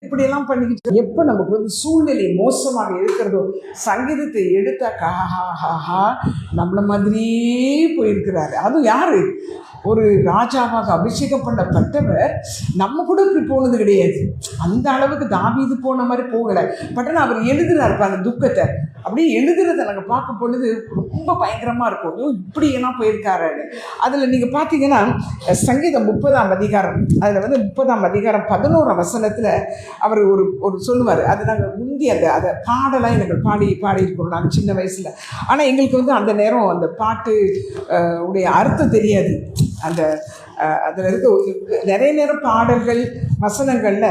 இப்படியெல்லாம் பண்ணிக்கிட்டு எப்போ நமக்கு வந்து சூழ்நிலை மோசமாக இருக்கிறதோ சங்கீதத்தை எடுத்தாக்கா ஹா நம்மள மாதிரியே போயிருக்கிறாரு. அதுவும் யாரு? ஒரு ராஜாவாக அபிஷேகம் பண்ணப்பட்டவர் நம்ம கூட இப்படி போனது கிடையாது. அந்த அளவுக்கு தாவீது போன மாதிரி போகலை. பட் ஆனால் அவர் எழுதுறாரு அந்த துக்கத்தை அப்படியே எழுதுறதை நாங்கள் பார்க்கும் பொழுது ரொம்ப பயங்கரமாக இருக்கும். இப்படியெல்லாம் போயிருக்காரு. அதில் நீங்கள் பார்த்தீங்கன்னா சங்கீதம் 30ஆம் அதிகாரம், அதில் வந்து 30ஆம் அதிகாரம் 11ஆம் வசனத்தில் அவர் ஒரு சொல்லுவார். அது நாங்கள் முந்தி அதை பாடலாம் எனக்கு பாடியிருக்கோம் நாங்கள் சின்ன வயசில். ஆனால் எங்களுக்கு வந்து அந்த நேரம் அந்த பாட்டு உடைய அர்த்தம் தெரியாது. அந்த அதில் இருக்க நிறைய நேரம் பாடல்கள் வசனங்களில்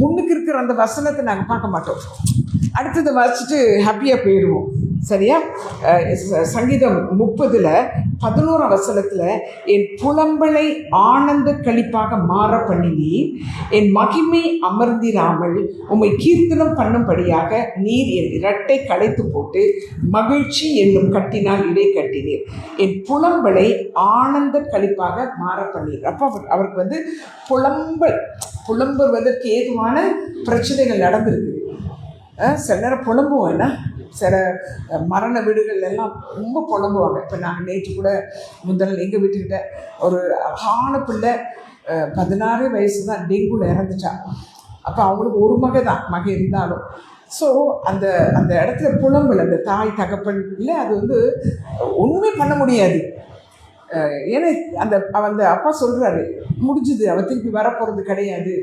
முன்னுக்கு இருக்கிற அந்த வசனத்தை நாங்கள் பார்க்க மாட்டோம். அடுத்தது வச்சுட்டு ஹாப்பியாக போயிடுவோம். சரியா? சங்கீதம் 30:11ஆம் வசனத்தில் என் புலம்பலை ஆனந்த களிப்பாக மாற பண்ணினீர், என் மகிமை அமர்ந்திராமல் உம்மை கீர்த்தனம் பண்ணும்படியாக நீர் என் இரட்டை களைத்து போட்டு மகிழ்ச்சி என்னும் கட்டினால் இடை கட்டினீர், என் புலம்பலை ஆனந்த களிப்பாக மாற பண்ணீர். அப்போ அவருக்கு வந்து புலம்புவதற்கு ஏதுவான பிரச்சனைகள் நடந்திருக்கு. சில நேரம் புலம்புவோம். என்ன சில மரண வீடுகள் எல்லாம் ரொம்ப புலம்புவாங்க. இப்போ நாங்கள் நேற்று கூட முதல்ல எங்கள் வீட்டுக்கிட்ட ஒரு அழகான பிள்ளை 16 வயசு தான் டெங்குவில் இறந்துச்சா. அப்போ அவங்களுக்கு ஒரு மகை இருந்தாலும் ஸோ அந்த அந்த இடத்துல புலம்பல் அந்த தாய் தகப்பன் இல்லை, அது வந்து ஒன்றுமே பண்ண முடியாது. ஏன்னா அந்த அப்பா சொல்கிறாரு, முடிஞ்சுது, அவன் திருப்பி வரப்போகிறது கிடையாது,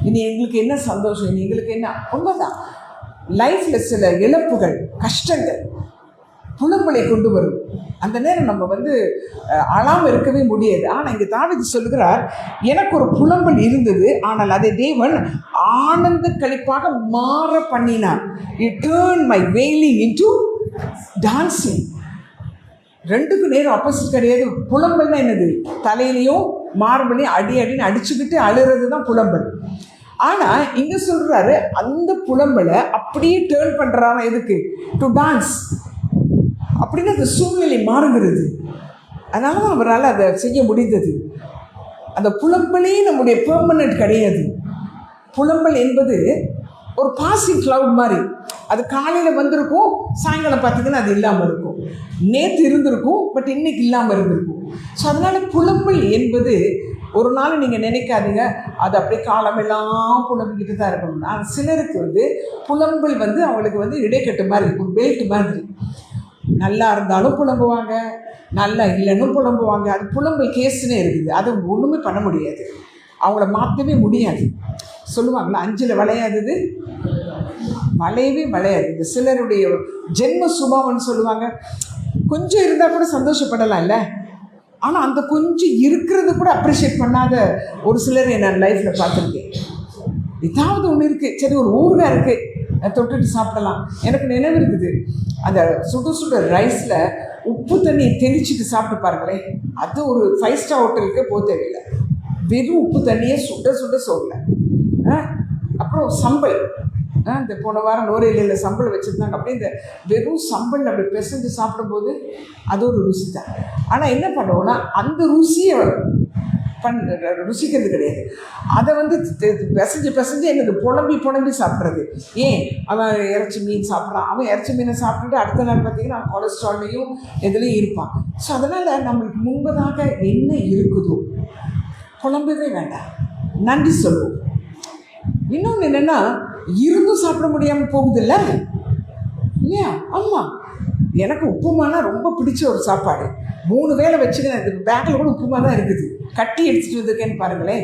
இனி எங்களுக்கு என்ன சந்தோஷம், இனி எங்களுக்கு என்ன. உண்மைதான், லைஃப்பில் சில இழப்புகள் கஷ்டங்கள் புலம்பலை கொண்டு வரும். அந்த நேரம் நம்ம வந்து அழாமல் இருக்கவே முடியாது. ஆனால் இங்கே தாவீது சொல்லுகிறார், எனக்கு ஒரு புலம்பல் இருந்தது, ஆனால் அதை தேவன் ஆனந்த களிப்பாக மாற பண்ணினார். He turned my wailing into dancing. ரெண்டுக்கும் நேரம் ஆப்போசிட் கிடையாது. புலம்பல்னா என்னது? தலையிலையும் மார்பலையும் அடின்னு அடிச்சுக்கிட்டு அழுறது தான் புலம்பல். ஆனால் இங்கே சொல்கிறாரு, அந்த புலம்பலை அப்படியே டேர்ன் பண்ணுறாங்க. எதுக்கு? To dance. அப்படின்னு அந்த சூழ்நிலை மாறுகிறது. அதனால தான் அவரால் அதை செய்ய முடிந்தது. அந்த புலம்பலே நம்முடைய பெர்மனன்ட் கிடையாது. புலம்பல் என்பது ஒரு பாசிங் கிளவுட் மாதிரி. அது காலையில் வந்திருக்கும், சாயங்காலம் பார்த்திங்கன்னா அது இல்லாமல் இருக்கும். நேற்று இருந்திருக்கும், பட் இன்னைக்கு இல்லாமல் இருந்திருக்கும். ஸோ அதனால் புலம்பல் என்பது ஒரு நாள் நீங்கள் நினைக்காதீங்க அது அப்படியே காலமெல்லாம் புலம்பிக்கிட்டு தான் இருக்கணும். ஆனால் சிலருக்கு வந்து புலம்பல் வந்து அவங்களுக்கு வந்து இடைக்கட்டு மாதிரி, ஒரு பெல்ட் மாதிரி. நல்லா இருந்தாலும் புலம்புவாங்க, நல்லா இல்லைன்னு புலம்புவாங்க. அது புலம்பல் கேஸ்னே இருக்குது. அது ஒன்றுமே பண்ண முடியாது, அவங்கள மாற்றவே முடியாது. சொல்லுவாங்களா, 5 வளையாதது வளையவே வளையாது. இந்த சிலருடைய ஜென்ம சுபாவம்னு சொல்லுவாங்க. கொஞ்சம் இருந்தால் கூட சந்தோஷப்படலாம் இல்லை, ஆனால் அந்த கொஞ்சம் இருக்கிறது கூட அப்ரிஷியேட் பண்ணாத ஒரு சிலரை நான் லைஃப்பில் பார்த்துருக்கேன். ஏதாவது ஒன்று இருக்குது, சரி ஒரு ஊறுகாய் இருக்குது, தொட்டுட்டு சாப்பிடலாம். எனக்கு நினைவு இருக்குது, அந்த சுட ரைஸில் உப்பு தண்ணி தெளிச்சுட்டு சாப்பிட்டு பாருங்களேன். அது ஒரு 5 ஸ்டார் ஹோட்டலுக்கு போக தேவையில்லை, வெறும் உப்பு தண்ணியே சுட சோறில். அப்புறம் சம்பல், இந்த போன வாரம் நோரையில் சம்பல் வச்சுருந்தாங்க. அப்படியே இந்த வெறும் சம்பல் அப்படி பிசைஞ்சு சாப்பிடும்போது அது ஒரு ருசி தான். ஆனால் என்ன பண்ணுவோன்னா அந்த ருசியை ருசிக்கிறது கிடையாது. அதை வந்து பிசைஞ்சு எனக்கு புலம்பி சாப்பிட்றது. ஏன் அவன் இறைச்சி மீன் சாப்பிட்றான், அவன் இறைச்சி மீனை சாப்பிட்டுட்டு அடுத்த நாள் பார்த்திங்கன்னா அவன் கொலஸ்ட்ரால்லையும் எதுலேயும் இருப்பான். ஸோ அதனால் நம்மளுக்கு முன்பதாக என்ன இருக்குதோ புலம்பவே வேண்டாம், நன்றி சொல்லுவோம். இன்னொன்று என்னென்னா, இருந்தும் சாப்பிட முடியாமல் போகுதில்ல இல்லையா? ஆமாம், எனக்கு உப்புமானா ரொம்ப பிடிச்ச ஒரு சாப்பாடு. 3 வேளை வச்சுக்க, எனக்கு பேக்கில் கூட உப்புமா தான் இருக்குது, கட்டி எடுத்துகிட்டு வந்திருக்கேன்னு பாருங்களேன்.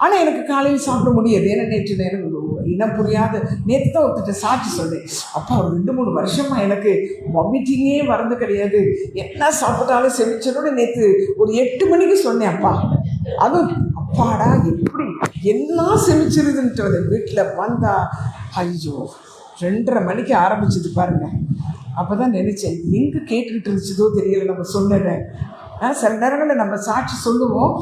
ஆனால் எனக்கு காலையில் சாப்பிட முடியாது. ஏன்னா நேற்று நேரம் இனம் புரியாத நேற்று தான் ஒருத்தட்ட சாட்சி சொன்னேன். அப்பா ஒரு 2-3 வருஷமாக எனக்கு வாமிட்டிங்கே வரது கிடையாது, என்ன சாப்பிட்டாலும் செமிச்சனோட நேற்று ஒரு 8 மணிக்கு சொன்னேன். அப்பா அதுவும் அப்பாடா எப்படி எல்லாம் செமிச்சிருதுன்ட்டு வீட்டில் வந்தா ஐயோ 2:30 மணிக்கு ஆரம்பிச்சது பாருங்கள். அப்போ தான் நினச்சேன், எங்கே கேட்டுக்கிட்டு இருந்துச்சதோ தெரியலை நம்ம சொன்னதை. சில நேரங்களில் நம்ம சாட்சி சொல்லுவோம்,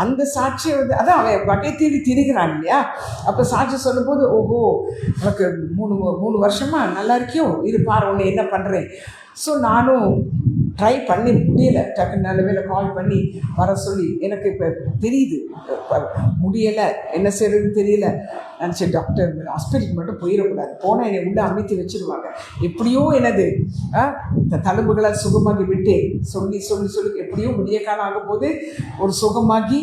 அந்த சாட்சியை வந்து அதான் அவன் வகை தேடி திரிகிறான் இல்லையா? அப்போ சாட்சி சொல்லும்போது, ஓஹோ உனக்கு 3 வருஷமாக நல்லா இருக்கியோ, இது பாரு உன்னை என்ன பண்ணுறேன். ஸோ நானும் ட்ரை பண்ணி முடியலை. டக்குன்னு நல்ல வேலை கால் பண்ணி வர சொல்லி எனக்கு இப்போ தெரியுது முடியலை, என்ன செய்யறதுன்னு தெரியல. நினச்சி டாக்டர் ஹாஸ்பிட்டலுக்கு மட்டும் போயிடக்கூடாது, போனால் என்னை உள்ளே அமைத்து வச்சுருவாங்க, எப்படியோ எனது இந்த தழும்புகளை சுகமாகி விட்டேன் சொல்லி சொல்லி சொல்லி எப்படியோ முடிய காலம் ஆகும்போது ஒரு சுகமாகி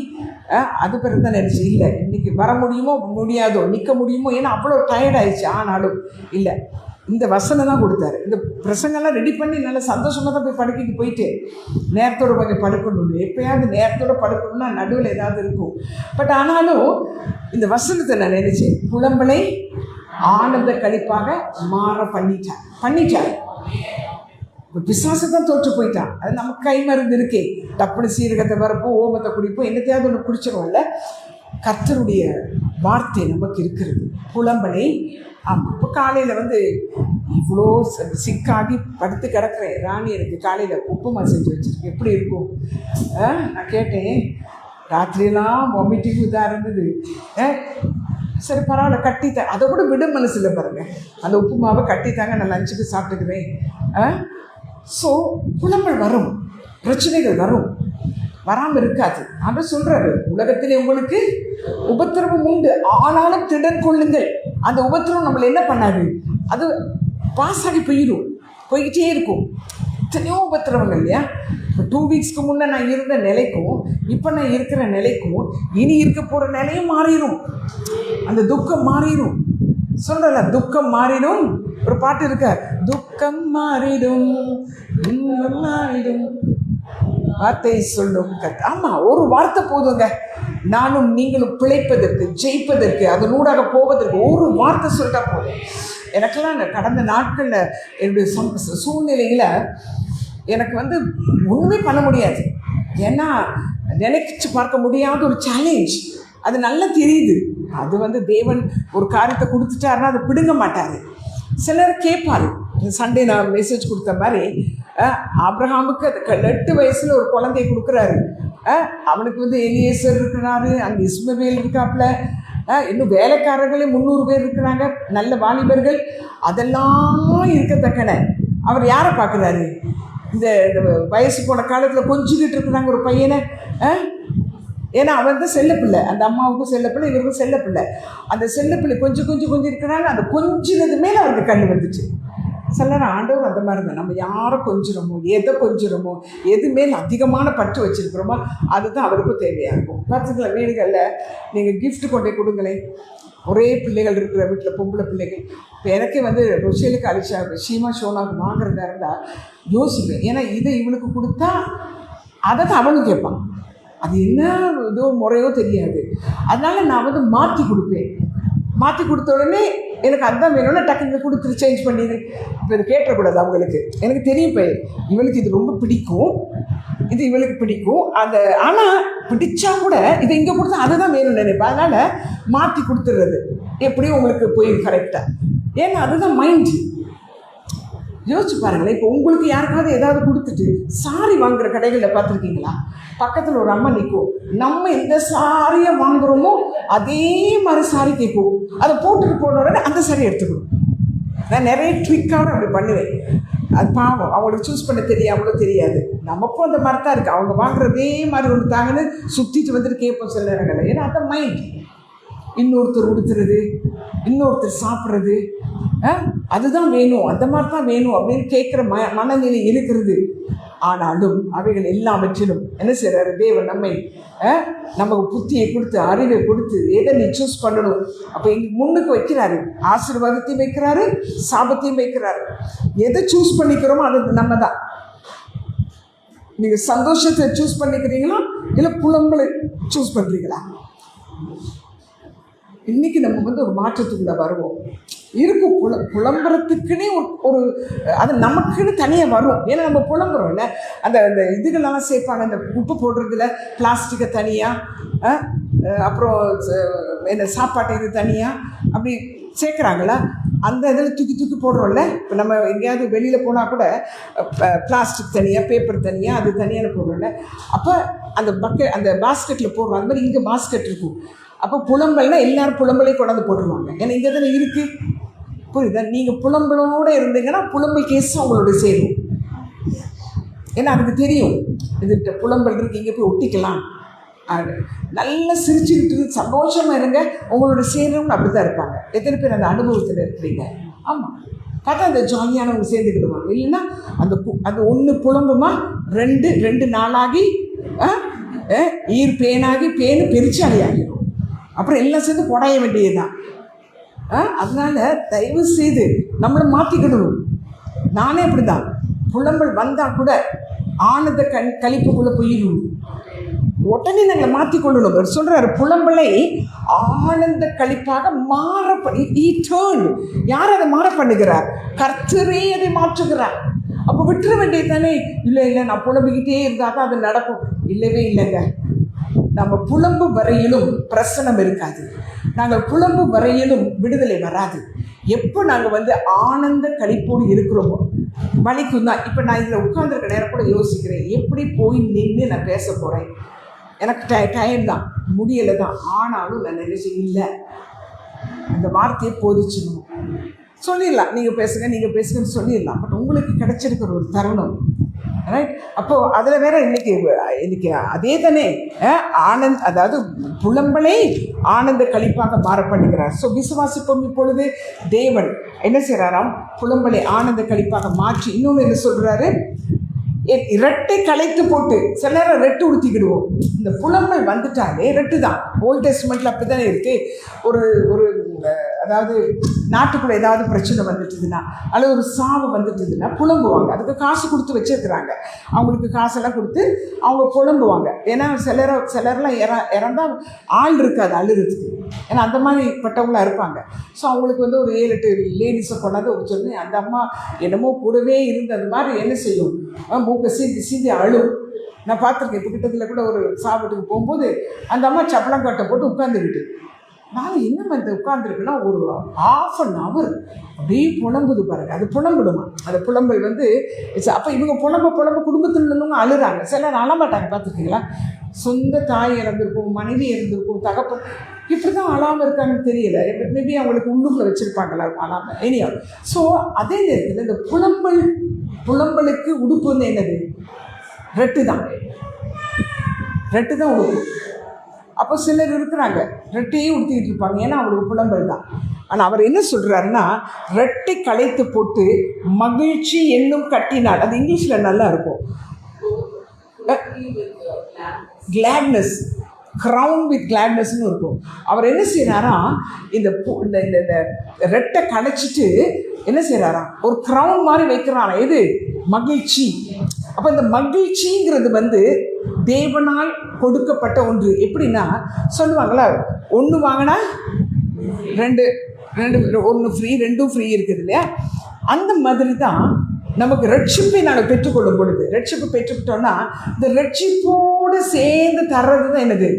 அது பிறகு தான் நினச்சி இல்லை இன்றைக்கி வர முடியுமோ முடியாதோ, நிற்க முடியுமோ, ஏன்னா அவ்வளோ டயர்ட் ஆயிடுச்சு. ஆனாலும் இல்லை, இந்த வசனம் தான் கொடுத்தாரு. இந்த பிரசங்கெல்லாம் ரெடி பண்ணி நல்லா சந்தோஷமாக தான் போய் படுக்கைக்கு போயிட்டு நேரத்தோடு கொஞ்சம் படுக்கணும். எப்போயாவது நேரத்தோடு படுக்கணும்னா நடுவில் ஏதாவது இருக்கும். பட் ஆனாலும் இந்த வசனத்தை நான் நினச்சேன், புலம்பலை ஆனந்த கழிப்பாக மாற பண்ணிட்டார். இப்போ பிசாசை தான் தோற்று போயிட்டான். அது நமக்கு கை மருந்து இருக்கே, டப்புனு சீரகத்தை வரப்போ ஓமத்தை குடிப்போம், என்னத்தையாவது ஒன்று குடிச்சிருவோம்ல. கர்த்தருடைய வார்த்தை நமக்கு இருக்கிறது. புலம்பலை ஆமாம். இப்போ காலையில் இவ்வளோ சிக்காகி படுத்து கிடக்கிறேன். ராணி எனக்கு காலையில் உப்புமா செஞ்சு வச்சுருக்கு, எப்படி இருக்கும்? நான் கேட்டேன், ராத்திரியெல்லாம் வாமிட்டிங் இதாக இருந்தது. சரி பரவாயில்ல கட்டித்தேன், அதை கூட விட மனசில் பாருங்கள், அந்த உப்புமாவை கட்டித்தாங்க, நான் லஞ்சுக்கு சாப்பிட்டுக்கிறேன். ஸோ புலம்பல் வரும், பிரச்சனைகள் வரும், வராமல் இருக்காது. அவர் சொல்கிறாரு, உலகத்திலே உங்களுக்கு உபத்திரவம் உண்டு, ஆனாலும் திடன் கொள்ளுங்கள். அந்த உபத்திரவம் நம்மளை என்ன பண்ணாது, அது பாஸ் ஆகி போய்கிட்டே இருக்கும். எத்தனையோ உபத்திரவங்கள் இல்லையா? இப்போ 2 வீக்ஸ்க்கு முன்னே நான் இருந்த நிலைக்கும் இப்போ நான் இருக்கிற நிலைக்கும் இனி இருக்க போகிற நிலையும் மாறிடும். அந்த துக்கம் மாறிடும். சொல்கிறல, துக்கம் மாறிடும். ஒரு பாட்டு இருக்க, துக்கம் மாறிடும் மாறிடும் வார்த்தை சொல்லும் ஆமாம், ஒரு வார்த்தை போதுங்க. நானும் நீங்களும் பிழைப்பதற்கு, ஜெயிப்பதற்கு, அதனூடாக போவதற்கு ஒரு வார்த்தை சொல்லிட்டா போதும். எனக்கெல்லாம் கடந்த நாட்களில் என்னுடைய சூழ்நிலையில் எனக்கு ஒன்றுமே பண்ண முடியாது. ஏன்னா நினைச்சு பார்க்க முடியாத ஒரு சேலஞ்ச், அது நல்லா தெரியுது. அது தேவன் ஒரு காரியத்தை கொடுத்துட்டாருன்னா அதை பிடுங்க மாட்டார். சிலர் கேட்பார். சண்டே நான் மெசேஜ் கொடுத்த மாதிரி ஆபிரகாமுக்கு அது 8 வயசில் ஒரு குழந்தைய கொடுக்குறாரு. அவனுக்கு எலியேசர் இருக்கிறாரு, அங்கே இஸ்மவேல் இருக்காப்புல, இன்னும் வேலைக்காரர்களே 300 பேர் இருக்கிறாங்க, நல்ல வாலிபர்கள். அதெல்லாம் இருக்கத்தக்கன அவர் யாரை பார்க்குறாரு? இந்த வயசு போன காலத்தில் கொஞ்சிக்கிட்டு இருக்கிறாங்க ஒரு பையனை. ஏன்னா அவன் தான் செல்லப்பிள்ளை, அந்த அம்மாவுக்கும் செல்லப்பிள்ளை, இவருக்கும் செல்லப்பிள்ளை. அந்த செல்லப்பிள்ளை கொஞ்சம் இருக்கிறாங்க. அந்த கொஞ்சினது மேலே அவருக்கு கண்ணு வந்துச்சு. சிலர் ஆண்டவர் அந்த மாதிரி தான், நம்ம யாரை கொஞ்சிறோமோ, எதை கொஞ்சிறோமோ, எது மேல் அதிகமான பற்று வச்சுருக்கிறோமோ அதுதான் அவருக்கும் தேவையாக இருக்கும். பார்த்துக்கலாம், வீடுகளில் நீங்கள் கிஃப்ட் கொண்டே கொடுங்களேன். ஒரே பிள்ளைகள் இருக்கிற வீட்டில் பொம்பளை பிள்ளைகள். இப்போ எனக்கே ரொஷேலுக்கு அலிஷா ஷீமா ஷோனாவுக்கு வாங்குறதா இருந்தால் யோசிப்பேன். ஏன்னா இதை இவனுக்கு கொடுத்தா அதை தான் அவனும் கேட்பான். அது என்ன இதோ முறையோ தெரியாது. அதனால் நான் மாற்றி கொடுப்பேன். மாற்றி கொடுத்த உடனே எனக்கு அதுதான் வேணும்னா டக்குங்க கொடுத்துட்டு சேஞ்ச் பண்ணிடு. இப்போ இது கேட்டக்கூடாது அவங்களுக்கு. எனக்கு தெரியும், இப்போ இவளுக்கு இது ரொம்ப பிடிக்கும், இது இவளுக்கு பிடிக்கும். ஆனால் பிடிச்சா கூட இதை இங்கே கொடுத்தா அதுதான் வேணும்னு நினைப்பேன். அதனால் மாற்றி கொடுத்துடுறது எப்படியும் உங்களுக்கு போய் கரெக்டாக. ஏன்னா அதுதான் மைண்ட். யோசிச்சு பாருங்களேன், இப்போ உங்களுக்கு யாருக்காவது ஏதாவது கொடுத்துட்டு சாரி வாங்குகிற கடைகளில் பார்த்துருக்கீங்களா? பக்கத்தில் ஒரு அம்மா நிற்கும், நம்ம எந்த சாரியை வாங்குகிறோமோ அதே மாதிரி சாரி கேட்கும். அதை போட்டுட்டு போன உடனே அந்த சாரி எடுத்துக்கணும். நான் நிறைய ட்ரிக்காக அப்படி பண்ணுவேன். அது பாவம், அவங்களுக்கு சூஸ் பண்ண தெரியாமலோ தெரியாது. நமக்கும் அந்த மாதிரி தான் இருக்குது. அவங்க வாங்குறதே மாதிரி ஒன்று தாங்கன்னு சுற்றிட்டு கேட்போம் சில நேரங்களில். ஏன்னா அந்த மைண்ட், இன்னொருத்தர் உடுத்துறது, இன்னொருத்தர் சாப்பிட்றது, அதுதான் வேணும், அந்த மாதிரி தான் வேணும் அப்படின்னு கேட்குற மனநிலை இருக்கிறது. ஆனாலும் அவைகள் எல்லாவற்றிலும் என்ன செய்கிறாரு தேவன்? நமக்கு புத்தியை கொடுத்து, அறிவை கொடுத்து, எதை நீ சூஸ் பண்ணணும் அப்போ எங்களுக்கு முன்னுக்கு வைக்கிறாரு. ஆசீர்வாதத்தையும் வைக்கிறாரு, சாபத்தையும் வைக்கிறாரு. எதை சூஸ் பண்ணிக்கிறோமோ அது நம்ம தான். நீங்கள் சந்தோஷத்தை சூஸ் பண்ணிக்கிறீங்களா, இல்லை புலம்பலை சூஸ் பண்ணுறீங்களா? இன்றைக்கி நம்ம ஒரு மாற்றத்துக்குள்ளே வருவோம். இருக்கும் புலம்புறதுக்குன்னே ஒரு அது நமக்குன்னு தனியாக வரும். ஏன்னா நம்ம புலம்புறோம் இல்லை, அந்த இதுகளெல்லாம் சேர்ப்பாங்க. அந்த உப்பு போடுறதுல பிளாஸ்டிக்கை தனியாக, அப்புறம் என்ன சாப்பாட்டை இது தனியாக அப்படி சேர்க்குறாங்களா, அந்த இதில் தூக்கி போடுறோம்ல. இப்போ நம்ம எங்கேயாவது வெளியில் போனால் கூட பிளாஸ்டிக் தனியாக, பேப்பர் தனியாக, அது தனியாக போடுறோம்ல. அப்போ அந்த பாஸ்கெட்டில் போடுறோம். அது மாதிரி இங்கே பாஸ்கெட் இருக்கும். அப்போ புலம்பல்னால் எல்லோரும் புலம்பலையும் கொண்டாந்து போட்டுருவாங்க. ஏன்னா இங்கே தானே இருக்குது. புரியுதா? நீங்கள் புலம்பலோடு இருந்தீங்கன்னா புலம்பல் கேஸ் அவங்களோட சேரும். ஏன்னா அதுக்கு தெரியும் இது புலம்பல் இருக்கு, இங்கே போய் ஒட்டிக்கலாம். நல்லா சிரிச்சுக்கிட்டு சந்தோஷமாக இருங்க. உங்களோட சேர்றவங்க அப்படி தான் இருப்பாங்க. எத்தனை பேர் அந்த அனுபவத்தில் இருக்கிறீங்க? ஆமாம், பார்த்தா அந்த ஜாலியானவங்க சேர்ந்துக்கிடுவாங்க. இல்லைன்னா அது ஒன்று புலம்புமா, ரெண்டு நாளாகி பேனாகி பேனு பெருச்சாலி ஆகிடும். அப்புறம் எல்லாம் சேர்ந்து கொடைய வேண்டியதுதான். அதனால தயவு செய்து நம்மளை மாற்றிக்கிடணும். நானே அப்படிதான், புலம்பல் வந்தால் கூட ஆனந்த கழிப்புக்குள்ளே போயிடணும். உடனே நாங்கள் மாற்றிக்கொள்ளணும். அவர் சொல்கிறார், புலம்பலை ஆனந்த கழிப்பாக யார் அதை மாற பண்ணுகிறார்? கர்த்தரே அதை மாற்றுகிறார். அப்போ விட்டுற வேண்டியது தானே. இல்லை நான் புலம்பிக்கிட்டே இருந்தால் தான் அது நடக்கும். இல்லவே இல்லைங்க. நம்ம புலம்பு வரையிலும் பிரசனம் இருக்காது. நாங்கள் புலம்பு வரையிலும் விடுதலை வராது. எப்போ நாங்கள் ஆனந்த கழிப்போடு இருக்கிறோமோ வலிக்கும் தான். இப்போ நான் இதில் உட்கார்ந்துருக்க நேரம் கூட யோசிக்கிறேன், எப்படி போய் நின்று நான் பேச போகிறேன். எனக்கு டயம் தான், முடியலை தான். ஆனாலும் நான் நினைச்சு இல்லை, அந்த வார்த்தையை போதிச்சிடணும், சொல்லிடலாம். நீங்கள் பேசுங்கன்னு சொல்லிடலாம். பட் உங்களுக்கு கிடைச்சிருக்கிற ஒரு தருணம், ரைட்? அப்போது அதில் வேற இன்னைக்கு அதே தானே அதாவது புலம்பலை ஆனந்த கழிப்பாக மாற பண்ணுகிறார். ஸோ விசுவாசிப்போம். இப்பொழுது தேவன் என்ன செய்கிறாராம்? புலம்பலை ஆனந்த கழிப்பாக மாற்றி இன்னொன்று என்ன சொல்கிறாரு? ரெட்டை களைத்து போட்டு, சில நேரம் ரெட்டு உடுத்திக்கிடுவோம். இந்த புலம்பல் வந்துட்டாலே ரெட்டு தான். ஓல்ட் டெஸ்ட்மெண்ட்டில் அப்படி தானே இருக்குது. ஒரு அதாவது நாட்டுக்குள்ளே ஏதாவது பிரச்சனை வந்துட்டுதுன்னா, அல்லது ஒரு சாவு வந்துட்டுதுன்னா புலம்புவாங்க. அதுக்கு காசு கொடுத்து வச்சுருக்குறாங்க. அவங்களுக்கு காசெல்லாம் கொடுத்து அவங்க புலம்புவாங்க. ஏன்னா சிலர்லாம் இறந்தால் ஆள் இருக்காது அழுகிறதுக்கு. ஏன்னா அந்த மாதிரி பட்டவங்களாக இருப்பாங்க. ஸோ அவங்களுக்கு ஒரு 7-8 லேடிஸை கொண்டாந்து சொல்லி அந்த அம்மா என்னமோ கூடவே இருந்து அந்த மாதிரி என்ன செய்யும், மூக்கை சீந்தி அழும். நான் பார்த்துருக்கேன். இப்போ கிட்டத்தில் கூட ஒரு சாப்பிட்டுக்கு போகும்போது அந்த அம்மா சப்பளங்காட்டை போட்டு உட்காந்துக்கிட்டு, நான் என்ன இந்த உட்காந்துருக்குன்னா ஒரு 1/2 hour அப்படியே புலம்புது பாருங்க. அது புலம்பிடுமா, அந்த புலம்பல் அப்போ இவங்க புலம்ப குடும்பத்தில் இருந்தவங்க அழுறாங்க. சிலர் அழமாட்டாங்க, பார்த்துருக்கீங்களா? சொந்த தாய் இறந்துருக்கும், மனைவி இறந்துருக்கும், தகப்பன், இப்படி தான் அழாமல் இருக்காங்கன்னு தெரியல. மேபி அவங்களுக்கு உள்ளுக்குள்ள வச்சுருப்பாங்களா அழாமல், எனியா. ஸோ அதே நேரத்தில் இந்த புலம்பலுக்கு உடுப்பு என்னது? ரெட்டு தான் உடுப்பு. அப்போ சிலர் இருக்கிறாங்க ரெட்டையே உடுத்திக்கிட்டு இருப்பாங்க, ஏன்னா அவங்களுக்கு புலம்பல் தான். ஆனால் அவர் என்ன சொல்கிறாருன்னா, ரெட்டை களைத்து போட்டு மகிழ்ச்சி என்னும் கட்டினாள். அது இங்கிலீஷில் நல்லா இருக்கும், கிளாட்னஸ், க்ரௌன் வித் கிளாட்னஸ்ன்னு இருக்கும். அவர் என்ன செய்கிறாரா, இந்த ரெட்டை களைச்சிட்டு என்ன செய்கிறாரா, ஒரு க்ரௌன் மாதிரி வைக்கிறாரா. எது? மகிழ்ச்சி. அப்போ இந்த மகிழ்ச்சிங்கிறது தேவனால் கொடுக்கப்பட்ட ஒன்று. எப்படின்னா சொல்லுவாங்களா, 1 வாங்கினா 2 1 ஃப்ரீ, 2 ஃப்ரீ இருக்குது இல்லையா? அந்த மாதிரி தான் நமக்கு ரட்சிப்பை நாங்கள் பெற்றுக்கொள்ளும் பொழுது, ரட்சிப்பு பெற்றுக்கிட்டோம்னா இந்த ரட்சிப்போடு சேர்ந்து தர்றது தான் என்னது?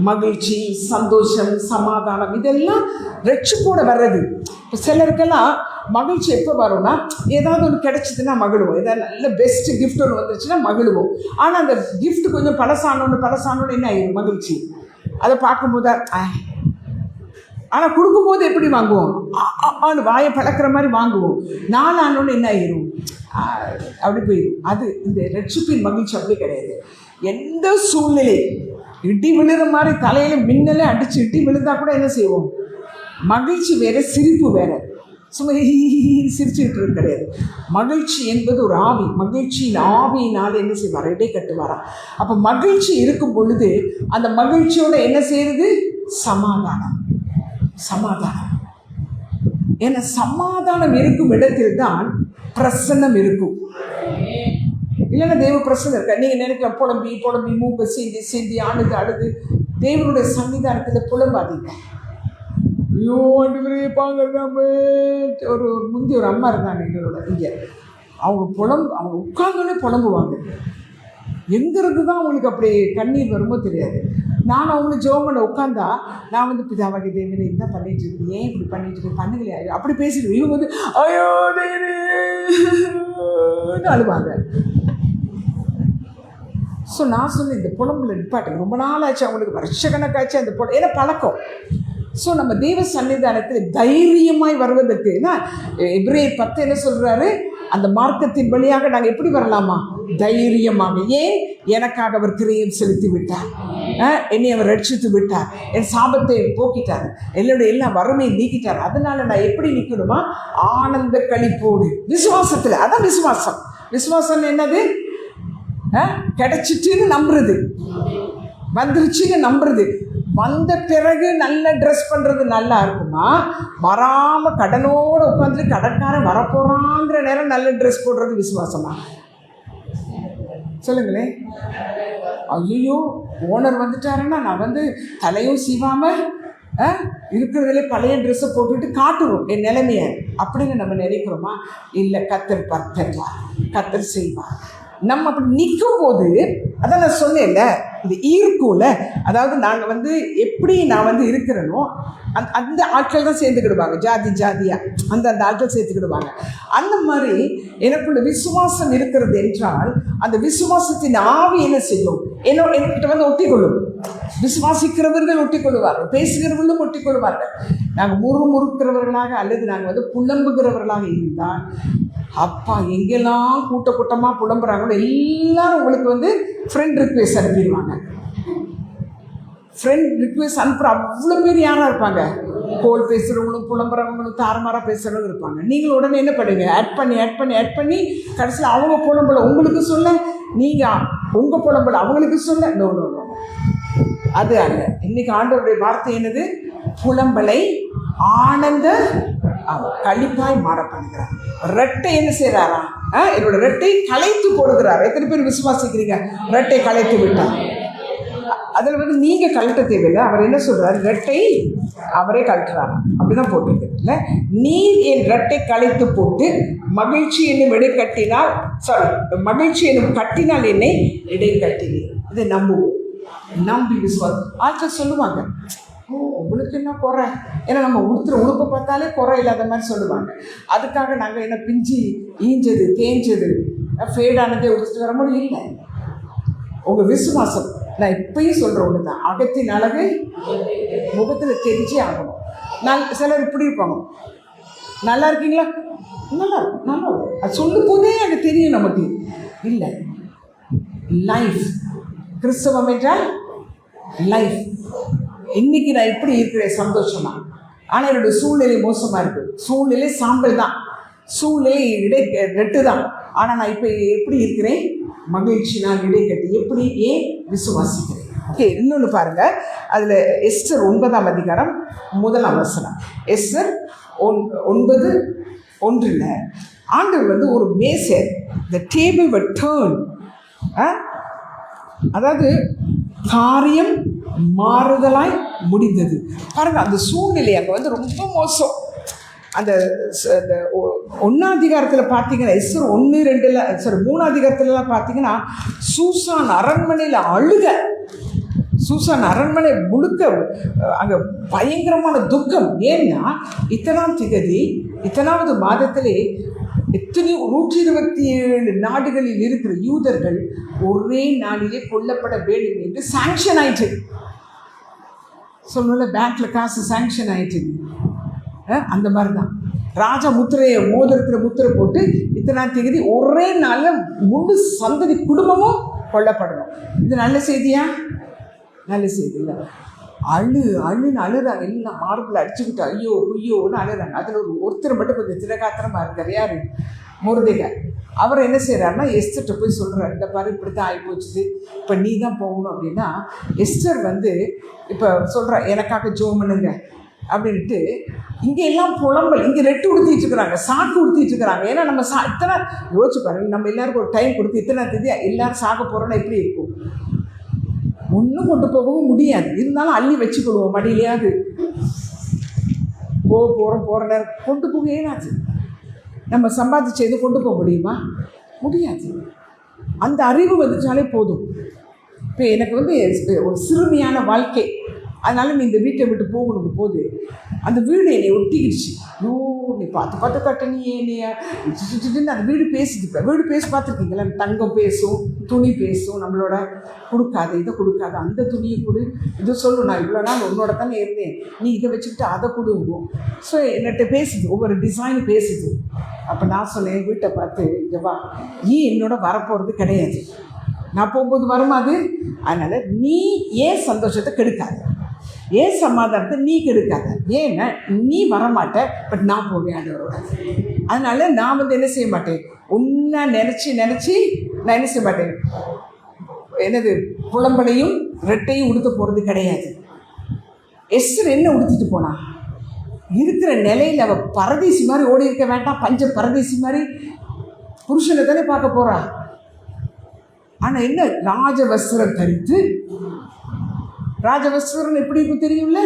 மகிழ்ச்சி, சந்தோஷம், சமாதானம். இதெல்லாம் ரட்சிப்போடு வர்றது. இப்போ சிலருக்கெல்லாம் மகிழ்ச்சி எப்போ வரும்னா, ஏதாவது ஒன்று கிடைச்சிதுன்னா மகிழ்வோம், ஏதாவது நல்ல பெஸ்ட்டு கிஃப்ட் ஒன்று வந்துருச்சுன்னா மகிழ்வோம். ஆனால் அந்த கிஃப்ட் கொஞ்சம் பழசானோன்னு என்ன ஆயிடும் மகிழ்ச்சி? அதை பார்க்கும்போது ஆனால் கொடுக்கும்போது எப்படி வாங்குவோம்? வாயை பழக்கிற மாதிரி வாங்குவோம். நாளானோன்னு என்ன ஆயிரும்? அப்படி போயிடும். அது இந்த ரட்சிப்பின் மகிழ்ச்சி அப்படி கிடையாது. எந்த சூழ்நிலை இடி விழுற மாதிரி தலையில் மின்னலே அடித்து இடி விழுந்தா கூட என்ன செய்வோம்? மகிழ்ச்சி வேற, சிரிப்பு வேற. சும்மா சிரிச்சுக்கிட்டு இருக்க கிடையாது. மகிழ்ச்சி என்பது ஒரு ஆவி. மகிழ்ச்சியின் ஆவியினால் என்ன செய்வார்? இடை கட்டுவாராம். அப்போ மகிழ்ச்சி இருக்கும் பொழுது அந்த மகிழ்ச்சியோட என்ன செய்யுது? சமாதானம். ஏன்னா சமாதானம் இருக்கும் இடத்தில் தான் பிரசன்னம் இருக்கும். இல்லைன்னா தெய்வ பிரசன்னம் இருக்கா? நீங்கள் நினைக்கலாம் புலம்பி மூக்க சீந்தி அழுது தேவனுடைய சன்னிதானத்தில் புலம்பாதீங்க. ஐயோ ஆண்டவரே பாங்க. ஒரு அம்மா இருந்தாங்க எங்களோட இங்கே. அவங்க உட்கார்ந்தோடனே புலம்புவாங்க. எங்கிருந்து தான் அவங்களுக்கு அப்படி கண்ணீர் வருமோ தெரியாது. நான் அவங்களுக்கு ஜெபம் பண்ண உட்காந்தா நான் பிதாவாகிய தேவனே என்ன பண்ணிட்டு இருக்கேன், ஏன் இப்படி பண்ணிட்டு இருக்கேன், பண்ணுங்களே அப்படி பேசிடுவேன். இவங்க ஐயோ தேவனே அழுவாங்க. ஸோ நான் சொன்னேன், இந்த புலம்புல நிப்பாட்டுங்க. ரொம்ப நாள் ஆச்சு அவங்களுக்கு, வருஷக்கணக்காச்சு அந்த ஏன்னா பழக்கம். ஸோ நம்ம தெய்வ சன்னிதானத்தில் தைரியமாய் வருவதற்கு, ஏன்னா எபிரேயர் 10 என்ன சொல்கிறாரு? அந்த மார்க்கத்தின் வழியாக நாங்கள் எப்படி வரலாமா? தைரியமாக. ஏன்? எனக்காக அவர் கிரயம் செலுத்தி விட்டார், என்னை அவர் ரட்சித்து விட்டார், என் சாபத்தை போக்கிட்டார், என்னுடைய எல்லா வறுமையை நீக்கிட்டார். அதனால நான் எப்படி நிற்கணுமா? ஆனந்த களிப்போடு, விசுவாசத்தில். அதான் விசுவாசம். விசுவாசம் என்னது? கிடைச்சிட்டுன்னு நம்புறது, வந்துருச்சுன்னு நம்புறது. வந்த பிறகு நல்ல ட்ரெஸ் பண்ணுறது நல்லா இருக்குமா? வராமல் கடனோடு உட்காந்துட்டு கடற்காரன் வரப்போகிறாங்கிற நேரம் நல்ல ட்ரெஸ் போடுறது விசுவாசமா? சொல்லுங்களேன். ஐயோ ஓனர் வந்துட்டாருன்னா நான் வந்து தலையும் சீவாமல் இருக்கிறதுலே பழைய ட்ரெஸ்ஸை போட்டுட்டு காட்டுவோம் என் நிலைமையை அப்படின்னு நம்ம நினைக்கிறோமா? இல்லை, கர்த்தர் தருவார், கர்த்தர் செய்வார். நம்ம அப்படி நிற்கும் போது, அதான் நான் சொன்னேன்ல, இந்த ஈர்க்கும்ல, அதாவது நாங்கள் வந்து எப்படி நான் வந்து இருக்கிறேனோ அந்த ஆட்கள் தான் சேர்த்துக்கிடுவாங்க, ஜாதியாக அந்த ஆட்கள் சேர்த்துக்கிடுவாங்க. அந்த மாதிரி எனக்குள்ள விசுவாசம் இருக்கிறது என்றால் அந்த விசுவாசத்தின் ஆவி என்ன செய்யும்? என்கிட்ட வந்து ஒட்டிக்கொள்ளும். விசுவாசிக்கிறவர்கள் ஒட்டிக்கொள்ளுவார்கள், பேசுகிறவர்களும் ஒட்டிக்கொள்ளுவார்கள். நாங்கள் முறுமுறுக்கிறவர்களாக அல்லது நாங்கள் வந்து புலம்புகிறவர்களாக இருந்தால், அப்பா எங்கெல்லாம் கூட்டமாக புலம்புறாங்களோ எல்லாரும் உங்களுக்கு வந்து ஃப்ரெண்ட் ரிக்வெஸ்ட் அனுப்பிடுவாங்க. ஃப்ரெண்ட் ரிக்வெஸ்ட் அனுப்புகிற அவ்வளோ பேர் யாராக இருப்பாங்க? கோல் பேசுகிறவங்களும் புலம்புறவங்களும் தாறுமாறாக பேசுகிறவங்களும் இருப்பாங்க. நீங்கள் உடனே என்ன பண்ணுங்க? ஆட் பண்ணி கடைசியில் அவங்க புலம்பலை உங்களுக்கு சொல்ல, நீங்கள் உங்கள் புலம்பலை அவங்களுக்கு சொல்ல. நோ, அது அல்ல. இன்னைக்கு ஆண்டவருடைய வார்த்தை என்னது? புலம்பலை ஆனந்த களிப்பாய் மாற பண்ணுகிறார். ரெட்டை என்ன செய்கிறாரா? என்னோட ரெட்டை களைத்து போடுகிறார். எத்தனை பேர் விசுவாசிக்கிறீங்க? ரெட்டை களைத்து விட்டார். அதில் வந்து நீங்கள் கழட்ட தேவையில்லை. அவர் என்ன சொல்கிறார்? ரெட்டை அவரே கழட்டுறாரா? அப்படிதான் போட்டிருக்கு இல்லை? நீர் என் ரெட்டை களைத்து போட்டு மகிழ்ச்சி என்னும் இடை கட்டினால், மகிழ்ச்சி என்னும் கட்டினால் என்னை இடை கட்டினீர். இதை நம்புவோம். நம்பி விசுவாசம். ஆட்கள் சொல்லுவாங்க, உங்களுக்கு என்ன குறை? ஏன்னா நம்ம உடுத்துற உடுப்பை பார்த்தாலே குறை இல்லாத மாதிரி சொல்லுவாங்க. அதுக்காக நாங்கள் என்ன பிஞ்சு ஈஞ்சது தேஞ்சது ஃபேடானதே உடுத்துட்டு வர முடியும் இல்லை. உங்கள் விசுவாசம், நான் இப்பயும் சொல்கிற ஒன்று தான், அகத்தின் அழகு முகத்தில் தெரிஞ்சே ஆகணும். சிலர் இப்படி இருப்பாங்க, நல்லா இருக்கீங்களா? நல்லா இருக்கும், நல்லா இருக்கும். அது சொல்லும் போதே அது தெரியும் நமக்கு. இல்லை, லைஃப். கிறிஸ்தவம் என்றால் லைஃப். இன்னைக்கு நான் எப்படி இருக்கிறேன்? சந்தோஷமா. ஆனால் என்னோடய சூழ்நிலை மோசமாக இருக்குது. சூழ்நிலை சாம்பல் தான், சூழ்நிலை ரெட்டு தான். ஆனால் நான் இப்போ எப்படி இருக்கிறேன்? மகிழ்ச்சி. நான் இடைக்கட்டி எப்படி? ஏன்? விசுவாசிக்கிறேன். ஓகே, இன்னொன்று பாருங்கள். அதில் எஸ்தர் 9ஆம் அதிகாரம் 1ஆம் வசனம். எஸ்தர் 9:1 ஆண்டவர் வந்து ஒரு மேசை, the table were turned, அதாவது காரியம் மாறுதலாய் முடிந்தது. பாருங்கள், அந்த சூழ்நிலை அங்கே வந்து ரொம்ப மோசம். அந்த 1ஆம் அதிகாரத்தில் பார்த்தீங்கன்னா, எஸ்தர் 3ஆம் அதிகாரத்துலலாம் பார்த்தீங்கன்னா, சூசான் அரண்மனையில் அழுக, சூசான் அரண்மனை முழுக்க அங்கே பயங்கரமான துக்கம். ஏன்னா இத்தனாவது மாதத்திலே எத்தனையோ 127 நாடுகளில் இருக்கிற யூதர்கள் ஒரே நாளிலே கொல்லப்பட வேண்டும் என்று சாங்ஷன் ஆயிட்டு. சொல்லல, பேங்க்கில் காசு சாங்ஷன் ஆயிட்டு. அந்த மாதிரி தான் ராஜா முத்திரையை மோதிரத்தில் முத்திரை போட்டு இத்தனாம் தேதி ஒரே நாளில் முழு சந்ததி குடும்பமும் கொல்லப்படணும். இது நல்ல செய்தியா? நல்ல செய்தி இல்லை. அழுன்னு அழுறாங்க. எல்லாம் மார்பில் அடிச்சுக்கிட்டு ஐயோன்னு அழுறாங்க. அதில் ஒருத்தர் மட்டும் கொஞ்சம் திரகாத்திரமாக இருக்கார். யார்? மொர்தெகாய். அவர் என்ன செய்கிறாருன்னா, எஸ்தர்கிட்ட போய் சொல்கிறார், இந்த பாரு இப்படி தான் ஆகிப்போச்சுது, இப்போ நீ தான் போகணும் அப்படின்னா. எஸ்தர் வந்து இப்போ சொல்கிறா, எனக்காக ஜெபம் பண்ணுங்க அப்படின்ட்டு. இங்கே எல்லாம் புலம்பல், இங்கே ரெட்டு உடுத்திட்டு இருக்கிறாங்க, சாக்கு உடுத்திட்டு இருக்கிறாங்க. ஏன்னா நம்ம இத்தனை யோசிச்சு பாருங்க, நம்ம எல்லாருக்கும் ஒரு டைம் கொடுத்து இத்தனை தேதி எல்லாரும் சாக போகிறோன்னா எப்படி இருக்கும்? ஒன்றும் கொண்டு போகவும் முடியாது. இருந்தாலும் அள்ளி வச்சுக்கொள்வோம் மடியிலையாவது. போகிற நேரம் கொண்டு போக ஏனாது. நம்ம சம்பாதிச்சு எது கொண்டு போக முடியுமா? முடியாது. அந்த அறிவு வந்துட்டாலே போதும். இப்போ எனக்கு வந்து ஒரு சிறுமியான வாழ்க்கை, அதனால் நீ இந்த வீட்டை விட்டு போகணும் போது அந்த வீடு என்னை ஒட்டிக்கிடுச்சு. நீ பார்த்து பார்த்து கட்டணியே நீ அந்த வீடு பேசுது. இப்போ வீடு பேசி பார்த்துருக்கீங்களா? தங்கம் பேசும், துணி பேசும், நம்மளோட கொடுக்காது, இதை கொடுக்காது, அந்த துணியை கொடு, இது சொல்லணும், நான் இவ்வளோ நாள் உன்னோட தானே இருந்தேன், நீ இதை வச்சுக்கிட்டு அதை கொடுவோம். ஸோ என்கிட்ட பேசுது, ஒவ்வொரு டிசைன் பேசுது. அப்போ நான் சொன்னேன் வீட்டை பார்த்து, இங்கே வா, நீ என்னோட வரப்போகிறது கிடையாது, நான் போகும்போது வருமா அது. அதனால் நீ ஏன் சந்தோஷத்தை கெடுக்காத, ஏன் சமாதானத்தை நீ கெடுக்காத. ஏன்னா நீ வரமாட்ட, பட் நான் போவேன் ஆண்டவரோட. அதனால் நான் வந்து என்ன செய்ய மாட்டேன், உன்னை நினச்சி நான் என்ன செய்ய மாட்டேன், என்னது புலம்பலையும் ரெட்டையும் உடுத்த போகிறது கிடையாது. எஸ்தர் என்ன உடுத்திட்டு போனா? இருக்கிற நிலையில் அவள் பரதேசி மாதிரி ஓடி இருக்க வேண்டாம், பஞ்ச பரதேசி மாதிரி புருஷனை தானே பார்க்க போகிறா. ஆனால் என்ன, ராஜவஸ்திரம் தரித்து, ராஜவஸ்திரம் எப்படி இருக்கும் தெரியும்ல,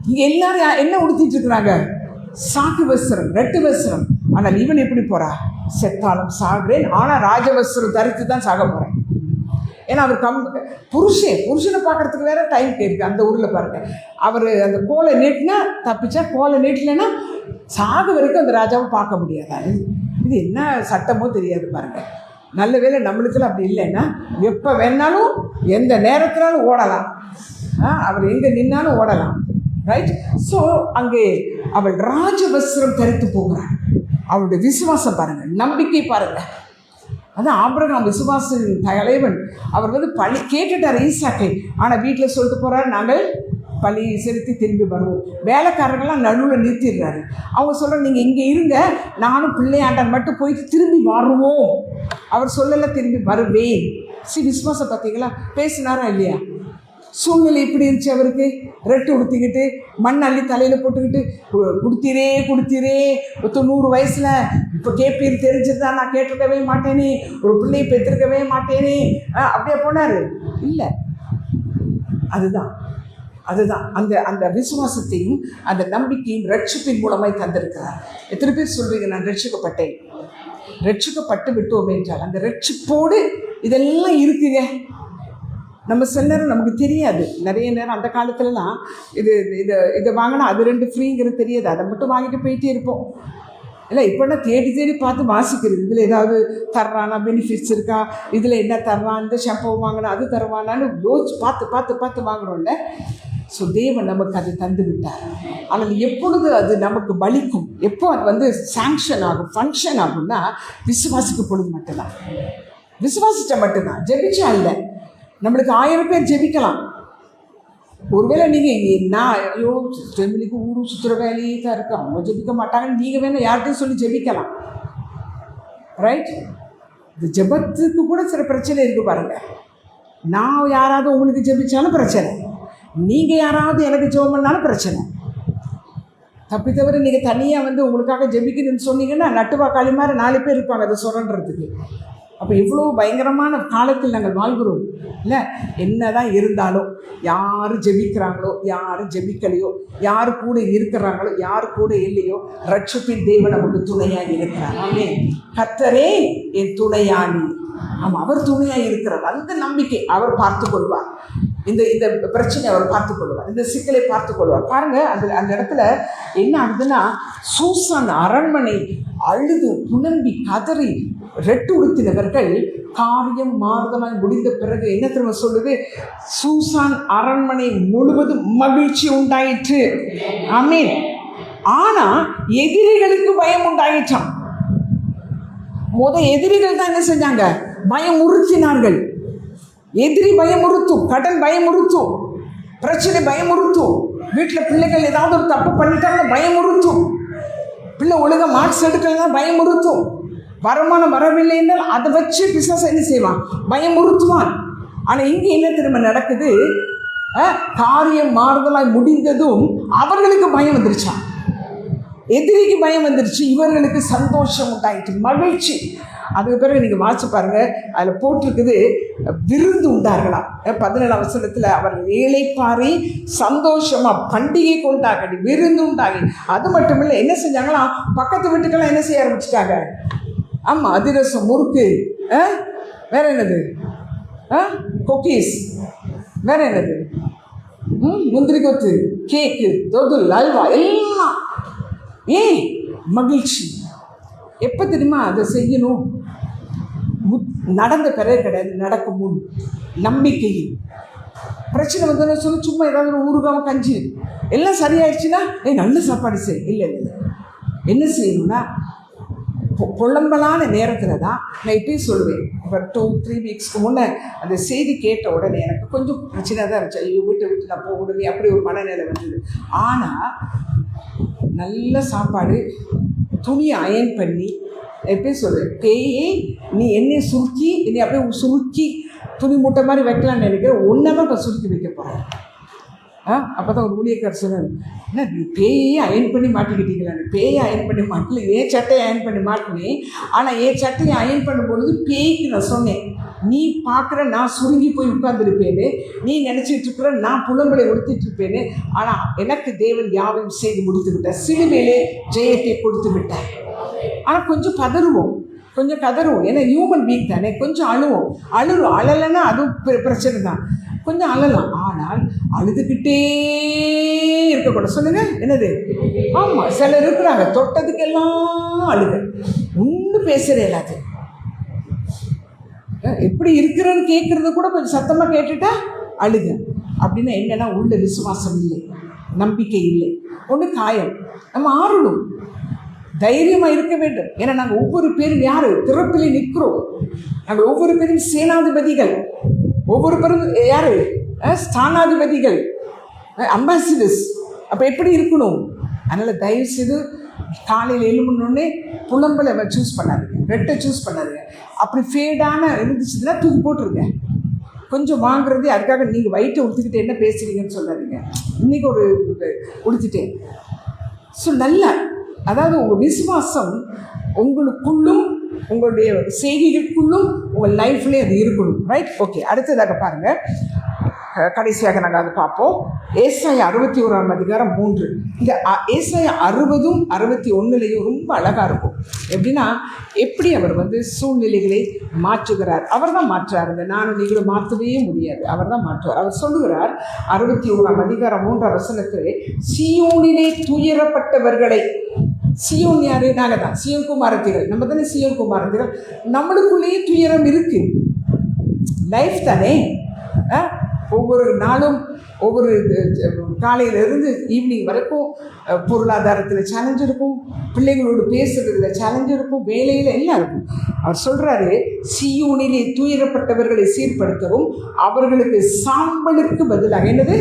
இங்கே எல்லாரும் என்ன உடுத்திட்டு இருக்கிறாங்க, சாக்கு வஸ்திரம், ரெட்டு வஸ்திரம். ஆனால் இவன் எப்படி போறா, செத்தாலும் சாகுறேன், ஆனால் ராஜவஸ்திரம் தரித்து தான் சாக போகிறேன். ஏன்னா அவர் புருஷனை பார்க்கறதுக்கு வேற டைம் கேட்கு. அந்த ஊரில் பாருங்க, அவர் அந்த கோலை நீட்டினா தப்பிச்சா, கோலை நீட்டலைன்னா சாக வரைக்கும் அந்த ராஜாவை பார்க்க முடியாது. இது என்ன சட்டமோ தெரியாது பாருங்க. நல்ல வேளை நம்மளுக்கெல்லாம் அப்படி இல்லைன்னா எப்போ வேணாலும் எந்த நேரத்தினாலும் ஓடலாம், அவர் எங்கே நின்னாலும் ஓடலாம், ரைட். ஸோ அங்கே அவள் ராஜவஸ்திரம் தரித்து போகிறாள். அவளுடைய விசுவாசம் பாருங்கள், நம்பிக்கை பாருங்கள். அதான் ஆபிரகாம் விசுவாசின் தலைவன். அவர் வந்து பழி கேட்டுட்டார் ஈசாக்கை, ஆனால் வீட்டில் சொல்லிட்டு போகிறார், நாங்கள் பழி செலுத்தி திரும்பி வருவோம். வேலைக்காரர்கள்லாம் நடுவில் நிறுத்திடுறாரு. அவங்க சொல்கிறார், நீங்கள் இங்கே இருங்க, நானும் பிள்ளையாண்டான் மட்டும் போயிட்டு திரும்பி வருவோம். அவர் சொல்லலை திரும்பி வருவேன். விசுவாசம் பார்த்தீங்களா, பேசினாரா இல்லையா? சூழ்நிலை இப்படி இருந்துச்சு அவருக்கு. ரெட்டு உடுத்திக்கிட்டு மண் அள்ளி தலையில் போட்டுக்கிட்டு கொடுத்தீரே 90 வயசில் இப்போ கேப்பீர் தெரிஞ்சிருந்தா நான் கேட்டிருக்கவே மாட்டேனே, ஒரு பிள்ளையை பெற்றிருக்கவே மாட்டேனே, அப்படியே போனார். இல்லை, அதுதான் அந்த அந்த விசுவாசத்தையும் அந்த நம்பிக்கையும் ரட்சிப்பின் மூலமாய் தந்திருக்கிறார். எத்தனை பேர் சொல்றீங்க, நான் ரட்சிக்கப்பட்டு விட்டோம் என்றால் அந்த ரட்சிப்போடு இதெல்லாம் இருக்குங்க. நம்ம சில நேரம் நமக்கு தெரியாது, நிறைய நேரம் அந்த காலத்துலலாம் இதை வாங்கினா அது 2 ஃப்ரீங்கிறது தெரியாது, அதை மட்டும் வாங்கிட்டு போயிட்டே இருப்போம். இல்லை இப்போனா தேடி பார்த்து வாசிக்கிறது, இதில் ஏதாவது தர்றானா, பெனிஃபிட்ஸ் இருக்கா, இதில் என்ன தர்றான், இந்த ஷாம்பு வாங்கினா அது தருவானான்னு யோசிச்சு பார்த்து வாங்குறோம்ல. ஸோ தேவன் நமக்கு அதை தந்து விட்டார். ஆனால் எப்பொழுது அது நமக்கு பலிக்கும், எப்போ அது வந்து சாங்ஷன் ஆகும், ஃபங்க்ஷன் ஆகும்னா விசுவாசிக்க பொழுது மட்டும்தான். விசுவாசிச்சா மட்டும்தான், ஜெபிச்சா இல்லை. நம்மளுக்கு 1000 பேர் ஜெபிக்கலாம். ஒருவேளை நீங்கள் நான் ஐயோ ஃபேமிலிக்கு ஊரு சுற்றுற வேலையே தான் இருக்குது, அவங்க ஜெபிக்க மாட்டாங்கன்னு நீங்கள் வேணால் யார்கிட்டையும் சொல்லி ஜெபிக்கலாம், ரைட். இந்த ஜெபத்துக்கு கூட சில பிரச்சனை இருக்குது பாருங்கள். நான் யாராவது உங்களுக்கு ஜெபிச்சாலும் பிரச்சனை, நீங்கள் யாராவது எனக்கு ஜெபம் பண்ணாலும் பிரச்சனை. தப்பி தவிர நீங்கள் தனியாக வந்து உங்களுக்காக ஜெபிக்கணும்னு சொன்னீங்கன்னா நட்டுவாக்காளி மாதிரி 4 பேர் இருப்பாங்க அதை சொல்கிறதுக்கு. அப்போ எவ்வளோ பயங்கரமான காலத்தில் நாங்கள் வாழ்கிறோம் இல்லை. என்ன தான் இருந்தாலும் யார் ஜெபிக்கிறாங்களோ, யார் ஜெபிக்கலையோ, யார் கூட இருக்கிறாங்களோ, யார் கூட இல்லையோ, ரட்சிப்பின் தேவன் நமக்கு துணையாக இருக்கிறார். ஆமென். கர்த்தரே என் துணையாளி. ஆமாம், அவர் துணையாக இருக்கிறார். அந்த நம்பிக்கை அவர் பார்த்து கொள்வார். இந்த பிரச்சனை அவர் பார்த்து கொள்வார், இந்த சிக்கலை பார்த்து கொள்வார். பாருங்கள், அந்த இடத்துல என்ன ஆகுதுன்னா, சூசான் அரண்மனை அழுது புலம்பி கதறி ரெட்டு உடுத்தினவர்கள் காரியம் மாறுதலாய் முடிந்த பிறகு என்ன திரும்ப சொல்லுது, சூசான் அரண்மனை முழுவதும் மகிழ்ச்சி உண்டாயிற்று. ஆமென். ஆனா எதிரிகளுக்கு பயம் உண்டாயிற்றான். எதிரிகள் தான் என்ன செஞ்சாங்க, பயமுறுத்தினார்கள். எதிரி பயமுறுத்தும், கடன் பயமுறுத்தும், பிரச்சனை பயமுறுத்தும், வீட்டில் பிள்ளைகள் ஏதாவது ஒரு தப்பு பண்ணிட்டாங்க பயமுறுத்தும், பிள்ளை ஒழுங்கா மார்க்ஸ் எடுக்கலாம் பயமுறுத்தும், வருமானம் வரவில்லை என்றால் அதை வச்சு பிசினஸ் என்ன செய்வான், பயமுறுத்துவான். ஆனால் இங்கே என்ன திரும்ப நடக்குது, காரியம் மாறுதலாய் முடிந்ததும் அவர்களுக்கு பயம் வந்துருச்சான். எதிரிக்கு பயம் வந்துருச்சு, இவர்களுக்கு சந்தோஷம் உண்டாயிட்டு, மகிழ்ச்சி. அதுக்கு பிறகு நீங்கள் வாசிச்சு பாருங்கள், அதில் போட்டிருக்குது விருந்து உண்டார்களாம். 17ஆம் வசனத்தில் அவர்கள் ஏழைப்பாரி சந்தோஷமாக பண்டிகை கொண்டாடி விருந்து உண்டாகி, அது மட்டும் இல்லை என்ன செஞ்சாங்களாம், பக்கத்து வீட்டுக்கெல்லாம் என்ன செய்ய ஆரம்பிச்சிட்டாங்க. ஆமாம், அதிரசம், முறுக்கு, வேற என்னது, குக்கீஸ், வேற என்னது, முந்திரி கொத்து, கேக்கு, தொதுல், அல்வா, எல்லாம் ஏன் மகிழ்ச்சி? எப்போ தெரியுமா அதை செய்யணும்? நடந்த பிறகு கிடையாது, நடக்கும் முன் நம்பிக்கையில். பிரச்சனை வந்தோன்னு சொல்லி சும்மா ஏதாவது ஒரு ஊறுகாம கஞ்சி எல்லாம் சரியாயிடுச்சுன்னா நல்ல சாப்பாடு செய். இல்லை இல்லை, என்ன செய்யணும்னா புலம்பலான நேரத்தில் தான் நான் இப்பயும் சொல்லுவேன். இப்போ 2-3 வீக்ஸ்க்கு முன்னே அந்த செய்தி கேட்ட உடனே எனக்கு கொஞ்சம் பிரச்சனை தான் இருந்துச்சு. ஐயோ வீட்டை விட்டு நான் போகணுமே, அப்படி ஒரு மனநிலை வந்தது. ஆனால் நல்ல சாப்பாடு, துணியை அயன் பண்ணி எப்பயும் சொல்லுவேன், பேயே நீ என்னை சுருக்கி என்னை அப்படியே சுருக்கி துணி மூட்டை மாதிரி வைக்கலான்னு நினைக்கிறேன், ஒன்றை தான் இப்போ சுருக்கி வைக்க போகிறேன். அப்போ தான் ஒரு ஊழியக்கார் சொன்னார், என்ன நீ பேயே அயன் பண்ணி மாட்டிக்கிட்டீங்களான்னு. பேயை அயன் பண்ணி மாட்டல, ஏன் சட்டையை அயன் பண்ணி மாட்டினேன். ஆனால் என் சட்டையை அயன் பண்ணும்பொழுது பேய்க்கு நான் சொன்னேன், நீ பார்க்குற நான் சுருங்கி போய் உட்கார்ந்துருப்பேன்னு, நீ நினச்சிட்டு இருக்கிற நான் புலம்பலை உடுத்திட்டு இருப்பேன்னு. ஆனால் எனக்கு தேவன் யாவையும் செய்து முடித்து விட்டார், சிலுவையிலே ஜெயத்தை கொடுத்து விட்டார். ஆனால் கொஞ்சம் பதறுவோம், கொஞ்சம் கதறுவோம், ஏன்னா ஹியூமன் பீங் தானே. கொஞ்சம் அழுவோம், அழலைன்னா அதுவும் பிரச்சனை தான். கொஞ்சம் அழலாம், ஆனால் அழுதுகிட்டே இருக்கக்கூடாது. சொல்லுங்க, என்னது? ஆமாம், சிலர் இருக்கிறாங்க தொட்டதுக்கெல்லாம் அழுக, ஒன்றும் பேசுகிற எல்லாத்தையும் எப்படி இருக்கிறன்னு கேட்குறது கூட கொஞ்சம் சத்தமாக கேட்டுட்டா அழுக. அப்படின்னா என்னென்னா உள்ள விசுவாசம் இல்லை, நம்பிக்கை இல்லை, ஒன்று காயம். நம்ம ஆறணும், தைரியமாக இருக்க வேண்டும். ஏன்னா நாங்கள் ஒவ்வொரு பேரும் யார் திறப்பிலே நிற்கிறோம். நாங்கள் ஒவ்வொரு பேரும் சேனாதிபதிகள், ஒவ்வொரு பேரும் யார் ஸ்தானாதிபதிகள், அம்பாசிடர்ஸ். அப்போ எப்படி இருக்கணும்? அதனால் தயவுசெய்து காலையில் எழுமணுன்னே புலம்பலை சூஸ் பண்ணாதீங்க, ரெட்டை சூஸ் பண்ணாதீங்க. அப்படி ஃபேடான இருந்துச்சுன்னா தூக்கி போட்டுருங்க. கொஞ்சம் வாங்குறது, அதுக்காக நீங்கள் வயிற்றை உடுத்திக்கிட்டு என்ன பேசுகிறீங்கன்னு சொல்லாதீங்க. இன்றைக்கி ஒரு உடுத்திட்டேன். ஸோ நல்லா, அதாவது உங்கள் விசுவாசம் உங்களுக்குள்ளும் உங்களுடைய செய்கைகளுக்குள்ளும் உங்கள் லைஃப்லேயே அது இருக்கணும். ரைட்? ஓகே, அடுத்ததாக பாருங்கள், கடைசியாக நாங்கள் அதை பார்ப்போம். ஏசாயா 61:3. இந்த ஏசாயா 60, 61 ரொம்ப அழகாக இருக்கும். எப்படின்னா, எப்படி அவர் சூழ்நிலைகளை மாற்றுகிறார். அவர் தான் மாற்றுறாருங்க, நானும் நீங்களும் மாற்றவே முடியாது, அவர் தான் மாற்றுவார். அவர் சொல்லுகிறார் 61:3 சீயோனிலே துயரப்பட்டவர்களை. சியோன் யாரு? நாங்கள் தான் சியோன் குமாரத்திகள், நம்ம தானே சியோன் குமாரத்திகள். நம்மளுக்குள்ளேயே துயரம் இருக்கு, லைஃப் தானே. ஒவ்வொரு நாளும் ஒவ்வொரு காலையிலேருந்து ஈவினிங் வரைக்கும் பொருளாதாரத்தில் சேலஞ்ச் இருக்கும், பிள்ளைங்களோடு பேசுகிறதுல சேலஞ்ச் இருக்கும், வேலையில் எல்லாம் இருக்கும். அவர் சொல்கிறாரு, சீயோனிலே துயரப்பட்டவர்களை சீர்படுத்தவும் அவர்களுக்கு சாம்பலுக்கு பதிலாக. என்னது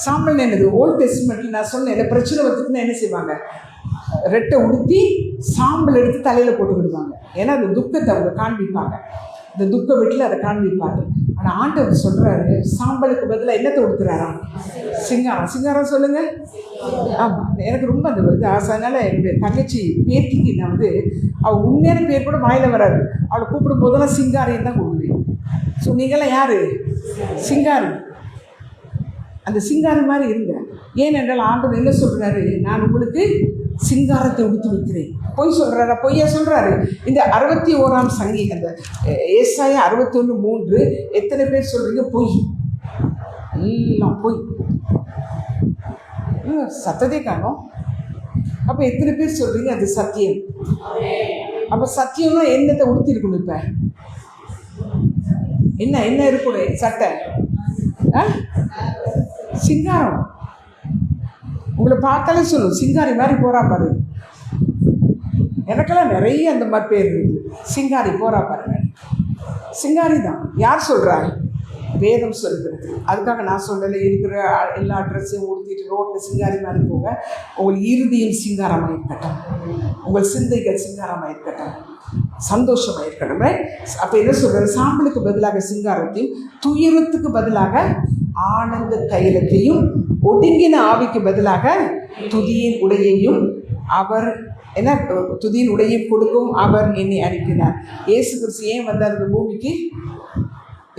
சாம்பல்? என்னது? ஓல்ட் டெஸ்ட்மெண்ட்டில் நான் சொன்னேன், பிரச்சனை வந்துட்டுன்னா என்ன செய்வாங்க? ரெட்டை உடுத்தி சாம்பல் எடுத்து தலையில் போட்டு விடுவாங்க. ஏன்னா அந்த துக்கத்தை அவங்க காண்பிப்பாங்க, இந்த துக்க வீட்டில் அதை காண்பிப்பாங்க. ஆனால் ஆண்டவர் சொல்கிறாரு, சாம்பலுக்கு பதிலாக என்னத்தை உடுத்துறாராம்? சிங்காரம். சிங்காரம் சொல்லுங்கள். ஆமாம், எனக்கு ரொம்ப அந்த வருது ஆசை. அதனால் என்னுடைய தங்கச்சி பேத்திக்கு நான் அவள் உண்மையான பேர் கூட வாயில் வராது, அவளை கூப்பிடும் போதெல்லாம் சிங்காரின்னு தான் கூப்பிடுவேன். ஸோ நீங்களாம் யார்? சிங்காரி. அந்த சிங்காரம் மாதிரி இருங்க. ஏனென்றால் ஆண்டவர் என்ன சொல்கிறாரு? நான் உங்களுக்கு சிங்காரத்தை உடுத்து வைக்கிறேன். பொய் சொல்கிறாரா? பொய்யா சொல்கிறாரு. இந்த 61ஆம் சங்கீதம், அந்த ஏசாயா 61:3 எத்தனை பேர் சொல்கிறீங்க பொய்? எல்லாம் பொய். சத்தத்தை காணோம். அப்போ எத்தனை பேர் சொல்கிறீங்க அது சத்தியம்? அப்போ சத்தியம்னா என்னத்தை உடுத்திருக்கணும்? இப்போ என்ன இருக்கணும்? சட்டை, சிங்காரம். உங்களை பார்த்தாலே சொல்லும், சிங்காரி மாதிரி போகிறா பாரு. எனக்கெல்லாம் நிறைய அந்த மாதிரி பேர் இருக்குது, சிங்காரி போகிறா பாருங்க. சிங்காரி தான். யார் சொல்கிறா? வேதம் சொல்கிறது. அதுக்காக நான் சொல்லலை, இருக்கிற எல்லா ட்ரெஸ்ஸையும் உடுத்திட்டு ரோட்டில் சிங்காரி மாதிரி போங்க. உங்கள் இறுதியும் சிங்காரமாக இருக்கட்டும், உங்கள் சிந்தைகள் சிங்காரமாக இருக்கட்டும், சந்தோஷமாக இருக்கட்டும். அப்போ என்ன சொல்கிறாரு? சாம்பலுக்கு பதிலாக சிங்காரத்தையும், துயரத்துக்கு பதிலாக ஆனந்த தைலத்தையும், ஒடுங்கின ஆவிக்கு பதிலாக துதியின் உடையையும் அவர் என்ன துதியின் உடையும் கொடுக்கும் அவர் என்னை அனுப்பினார். இயேசு கிறிஸ்து ஏன் வந்தார் இந்த பூமிக்கு?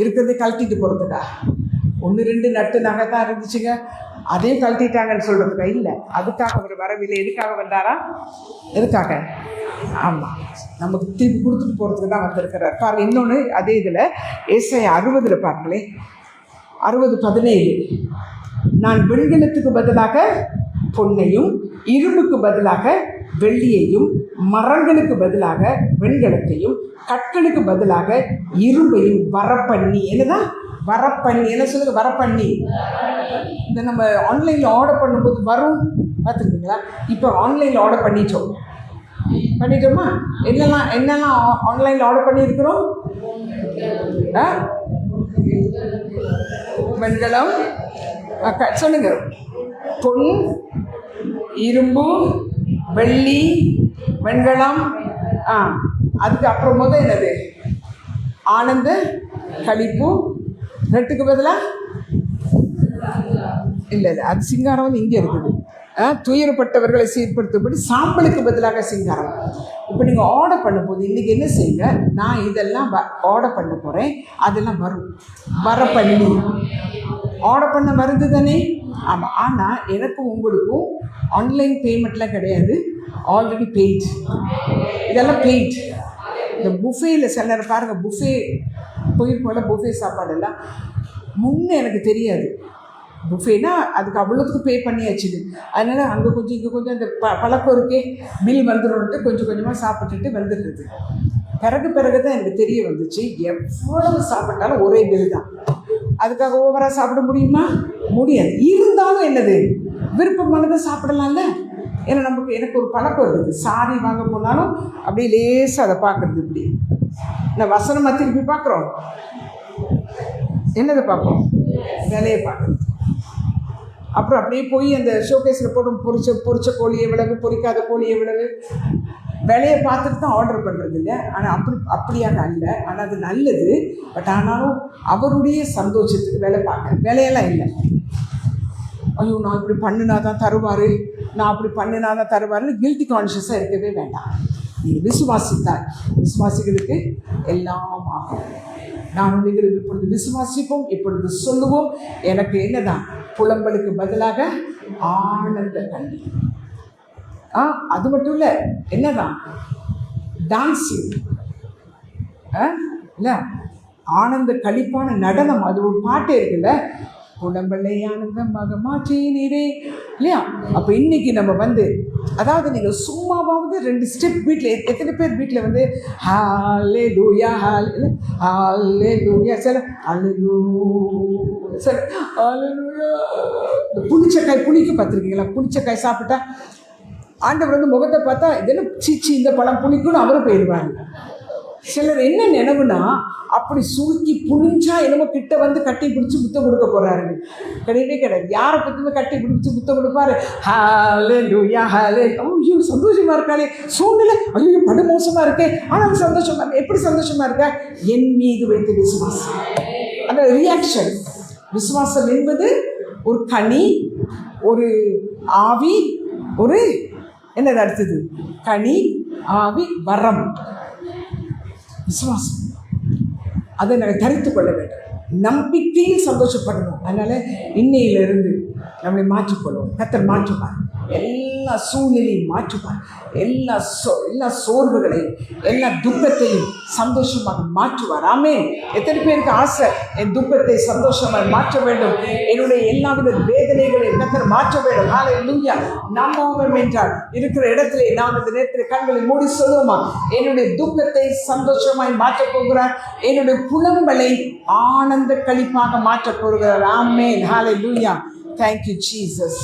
இருக்கிறதை கழட்டிட்டு போகிறதுக்கா? 1-2 நட்டு நகை தான் இருந்துச்சுங்க, அதையும் கழட்டிட்டாங்கன்னு சொல்கிறதுக்கா? இல்லை, அதுக்காக அவர் வரவில்லை. எதுக்காக வந்தாரா? எதுக்காக? ஆமாம், நமக்கு திருப்பி கொடுத்துட்டு போகிறதுக்கு தான் வந்திருக்கிறார். பாருங்கள், இன்னொன்று அதே இதில் ஏசாயா 60 பாருங்களேன், 60:17 நான் வெண்கலத்துக்கு பதிலாக பொன்னையும், இரும்புக்கு பதிலாக வெள்ளியையும், மரங்களுக்கு பதிலாக வெண்கலத்தையும், கற்களுக்கு பதிலாக இரும்பையும் வரப்பண்ணி. என்னதான் வரப்பண்ணி? என்ன சொல்லுங்க? வரப்பண்ணி. இந்த நம்ம ஆன்லைனில் ஆர்டர் பண்ணும்போது வரும் பார்த்துருக்கீங்களா? இப்போ ஆன்லைனில் ஆர்டர் பண்ணிட்டோமா? என்னெல்லாம் ஆன்லைனில் ஆர்டர் பண்ணியிருக்கிறோம்? வெண்கலம், சொல்லுங்க. பொன், இரும்பு, வெள்ளி, வெண்கலம். அதுக்கு அப்புறம் என்னது? ஆனந்த களிப்பு. ரெட்டுக்கு பதிலாக இல்லை, அது சிங்காரம் இங்கே இருக்குது. துயரப்பட்டவர்களை சீர்படுத்தும்படி சாம்பலுக்கு பதிலாக சிங்காரம். இப்போ நீங்கள் ஆர்டர் பண்ணும்போது இன்றைக்கி என்ன செய்யுங்க, நான் இதெல்லாம் ஆர்டர் பண்ண போகிறேன், அதெல்லாம் வரும். வரப்பண்ணி ஆர்டர் பண்ண வருது தானே? ஆமாம். ஆனால் எனக்கும் உங்களுக்கும் ஆன்லைன் பேமெண்ட்லாம் கிடையாது, ஆல்ரெடி பெய்ட். இதெல்லாம் பெய்ட். இந்த புஃபேயில் சில நேரம் பாருங்கள், புஃபே போயிருக்கோம்ல, புஃபே சாப்பாடெல்லாம் முன்னே எனக்கு தெரியாது. புஃபேனா அதுக்கு அவ்வளோத்துக்கு பே பண்ணியாச்சுது. அதனால் அங்கே கொஞ்சம் இங்கே கொஞ்சம் அந்த பழக்கம் இருக்கே, பில் வந்துடும்ட்டு கொஞ்சம் கொஞ்சமாக சாப்பிட்டுட்டு வந்துடுறது. பிறகு தான் எனக்கு தெரிய வந்துச்சு, எவ்வளவு சாப்பிட்டாலும் ஒரே பில் தான். அதுக்காக ஓவராக சாப்பிட முடியுமா? முடியாது. இருந்தாலும் என்னது, விருப்பமானதை சாப்பிடலாம்ல. ஏன்னா எனக்கு ஒரு பழக்கம் இருக்குது, சாரி வாங்க போனாலும் அப்படியே லேசாக அதை பார்க்குறது. இப்படி நான் வசனமாக திருப்பி பார்க்குறோம், என்னதை பார்ப்போம்? வேலையை பார்க்குறது. அப்புறம் அப்படியே போய் அந்த ஷோகேஸில் போடும் பொரிச்ச கோழி எவ்வளவு, பொரிக்காத கோழி எவ்வளவு, விலையை பார்த்துட்டு தான் ஆர்டர் பண்ணுறது இல்லை. ஆனால் அப்படியாக அல்ல. ஆனால் அது நல்லது. பட் ஆனாலும் அவருடைய சந்தோஷத்துக்கு வேலை பார்க்க வேலையெல்லாம் இல்லை. ஐயோ நான் இப்படி பண்ணினா தான் தருவார், நான் அப்படி பண்ணினா தான் தருவாருன்னு கில்ட்டி கான்ஷியஸாக இருக்கவே வேண்டாம். நீங்கள் விசுவாசித்தார், விசுவாசிகளுக்கு எல்லாம் ஆகும். நான் நீங்கள் இப்பொழுது விசுவாசிப்போம், இப்பொழுது சொல்லுவோம். எனக்கு என்னதான்? புலம்பலுக்கு பதிலாக ஆனந்த கண்ணீர். அது மட்டும் இல்லை, என்னதான்? டான்ஸிங் இல்லை, ஆனந்த களிப்பான நடனம். அது ஒரு பாட்டே இருக்குல்ல, புலம்பலை ஆனந்தமாக மாற்றினீரே இல்லையா? அப்போ இன்னைக்கு நம்ம அதாவது நீங்கள் சும்மாவாவது 2 ஸ்டெப் வீட்டில், எத்தனை பேர் வீட்டில் ஹல்லேலூயா ஹல்லேலூயா சில சில ஹல்லேலூயா. புளிச்சக்காய் புளிக்கு பார்த்துருக்கீங்களா? புளிச்சக்காய் சாப்பிட்டா ஆண்டவர் முகத்தை பார்த்தா இதெல்லாம் சீச்சி, இந்த பழம் புளிக்குன்னு அவரும் போயிடுவாங்க. சிலர் என்ன நினைவுனா, அப்படி சுருக்கி புளிஞ்சா என்னமோ கிட்ட கட்டி பிடிச்சி முத்தம் கொடுக்க போறாரு. கிடையவே கிடையாது. யாரை பற்றியுமே கட்டி பிடிச்சி முத்தம் கொடுப்பாரு. ஹல்லேலூயா ஹல்லேலூயா. ஐயோ சந்தோஷமா இருக்காளே, சூழ்நிலை ஐயோ படு மோசமா இருக்கே, ஆனால் சந்தோஷமா இருக்க. எப்படி சந்தோஷமா இருக்க? என் மீது வைத்த விசுவாசம். அந்த ரியாக்ஷன். விசுவாசம் என்பது ஒரு கனி, ஒரு ஆவி, ஒரு என்னது அடுத்தது? கனி, ஆவி, வரம். விசுவாசம் அதை நாங்கள் தரித்து கொள்ள வேண்டும். நம்பிக்கையில் சந்தோஷப்படணும். அதனால் இன்னையிலிருந்து நம்மளை மாற்றிக்கொள்வோம். கர்த்தர் மாற்றுவார். எல்லா சூழ்நிலையும் மாற்றுவார். எல்லா சோர்வுகளையும் எல்லா துக்கத்தையும் சந்தோஷமாக மாற்றுவார். ஆமென். எத்தனை பேருக்கு ஆசை என் துக்கத்தை சந்தோஷமாக மாற்ற வேண்டும், என்னுடைய எல்லாவித வேதனைகளையும் கர்த்தர் மாற்ற வேண்டும். ஹல்லேலூயா. நம்புவோம் என்றால் இருக்கிற இடத்துல நாம் இந்த நேரத்தில் கண்களை மூடி சொல்லுவோமா, என்னுடைய துக்கத்தை சந்தோஷமாய் மாற்றப் போகிறார், என்னுடைய புலம்பலை ஆனந்த களிப்பாக மாற்றப் போகிறார். ஆமென். ஹல்லேலூயா. Thank you, Jesus.